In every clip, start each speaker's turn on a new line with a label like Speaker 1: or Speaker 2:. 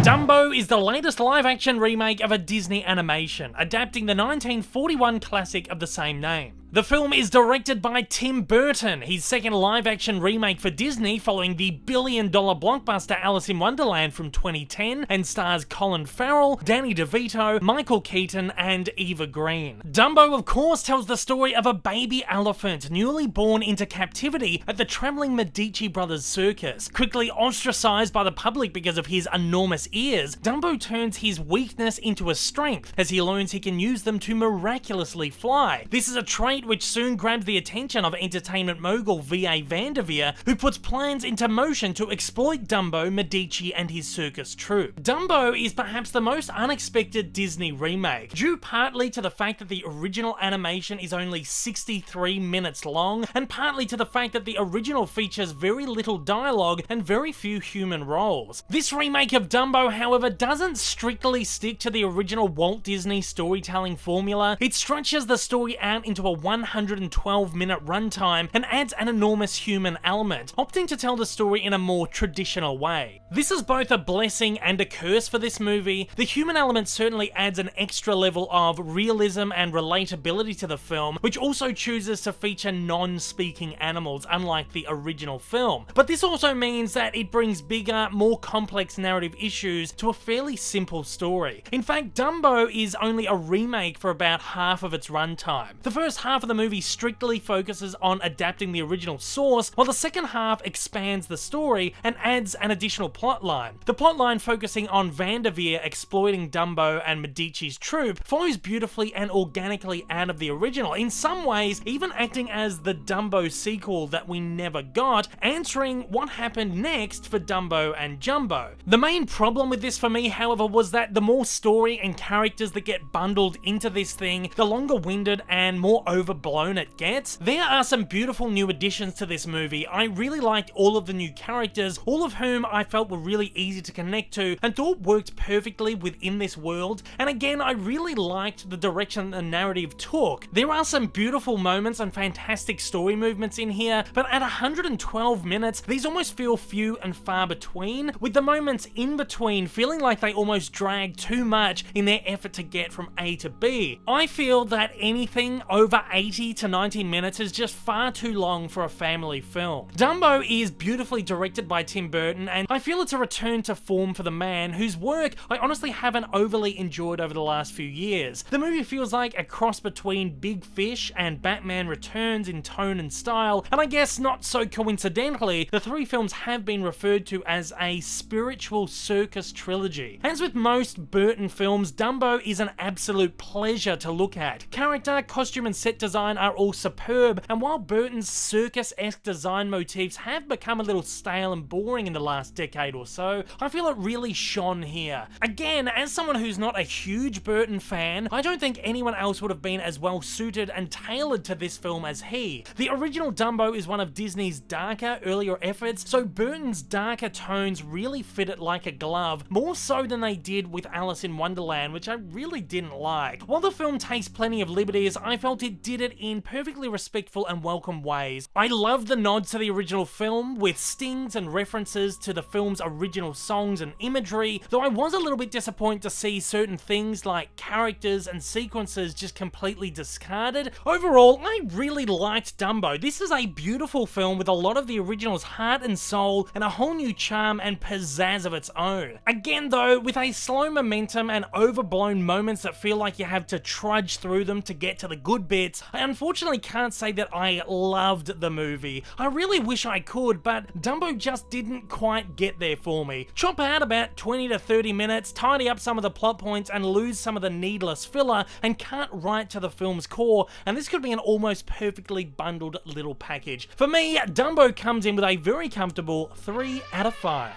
Speaker 1: Dumbo is the latest live-action remake of a Disney animation, adapting the 1941 classic of the same name. The film is directed by Tim Burton, his second live-action remake for Disney following the billion-dollar blockbuster Alice in Wonderland from 2010, and stars Colin Farrell, Danny DeVito, Michael Keaton, and Eva Green. Dumbo, of course, tells the story of a baby elephant newly born into captivity at the traveling Medici brothers circus. Quickly ostracized by the public because of his enormous ears, Dumbo turns his weakness into a strength as he learns he can use them to miraculously fly. This is a trait which soon grabs the attention of entertainment mogul V.A. Vandevere, who puts plans into motion to exploit Dumbo, Medici, and his circus troupe. Dumbo is perhaps the most unexpected Disney remake, due partly to the fact that the original animation is only 63 minutes long, and partly to the fact that the original features very little dialogue and very few human roles. This remake of Dumbo, however, doesn't strictly stick to the original Walt Disney storytelling formula. It stretches the story out into a 112-minute runtime and adds an enormous human element, opting to tell the story in a more traditional way. This is both a blessing and a curse for this movie. The human element certainly adds an extra level of realism and relatability to the film, which also chooses to feature non-speaking animals, unlike the original film. But this also means that it brings bigger, more complex narrative issues to a fairly simple story. In fact, Dumbo is only a remake for about half of its runtime. The first half of the movie strictly focuses on adapting the original source, while the second half expands the story and adds an additional plotline. The plotline focusing on Vandevere exploiting Dumbo and Medici's troupe follows beautifully and organically out of the original, in some ways even acting as the Dumbo sequel that we never got, answering what happened next for Dumbo and Jumbo. The main problem with this for me, however, was that the more story and characters that get bundled into this thing, the longer-winded and more overblown it gets. There are some beautiful new additions to this movie. I really liked all of the new characters, all of whom I felt were really easy to connect to and thought worked perfectly within this world. And again, I really liked the direction the narrative took. There are some beautiful moments and fantastic story movements in here, but at 112 minutes, these almost feel few and far between, with the moments in between feeling like they almost drag too much in their effort to get from A to B. I feel that anything over 80 to 90 minutes is just far too long for a family film. Dumbo is beautifully directed by Tim Burton, and I feel it's a return to form for the man whose work I honestly haven't overly enjoyed over the last few years. The movie feels like a cross between Big Fish and Batman Returns in tone and style, and I guess not so coincidentally, the three films have been referred to as a spiritual circus trilogy. As with most Burton films, Dumbo is an absolute pleasure to look at. Character, costume, and set design are all superb, and while Burton's circus-esque design motifs have become a little stale and boring in the last decade or so, I feel it really shone here. Again, as someone who's not a huge Burton fan, I don't think anyone else would have been as well suited and tailored to this film as he. The original Dumbo is one of Disney's darker, earlier efforts, so Burton's darker tones really fit it like a glove, more so than they did with Alice in Wonderland, which I really didn't like. While the film takes plenty of liberties, I felt it did it in perfectly respectful and welcome ways. I loved the nods to the original film, with stings and references to the film's original songs and imagery, though I was a little bit disappointed to see certain things like characters and sequences just completely discarded. Overall, I really liked Dumbo. This is a beautiful film with a lot of the original's heart and soul and a whole new charm and pizzazz of its own. Again though, with a slow momentum and overblown moments that feel like you have to trudge through them to get to the good bits, I unfortunately can't say that I loved the movie. I really wish I could, but Dumbo just didn't quite get there for me. Chop out about 20 to 30 minutes, tidy up some of the plot points and lose some of the needless filler, and cut right to the film's core, and this could be an almost perfectly bundled little package. For me, Dumbo comes in with a very comfortable 3 out of 5.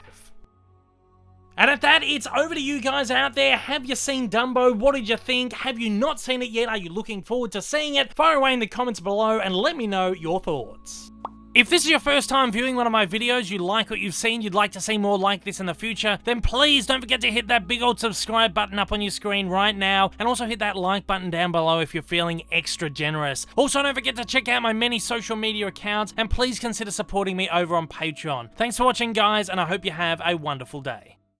Speaker 1: And at that, it's over to you guys out there. Have you seen Dumbo? What did you think? Have you not seen it yet? Are you looking forward to seeing it? Fire away in the comments below and let me know your thoughts. If this is your first time viewing one of my videos, you like what you've seen, you'd like to see more like this in the future, then please don't forget to hit that big old subscribe button up on your screen right now, and also hit that like button down below if you're feeling extra generous. Also, don't forget to check out my many social media accounts, and please consider supporting me over on Patreon. Thanks for watching, guys, and I hope you have a wonderful day.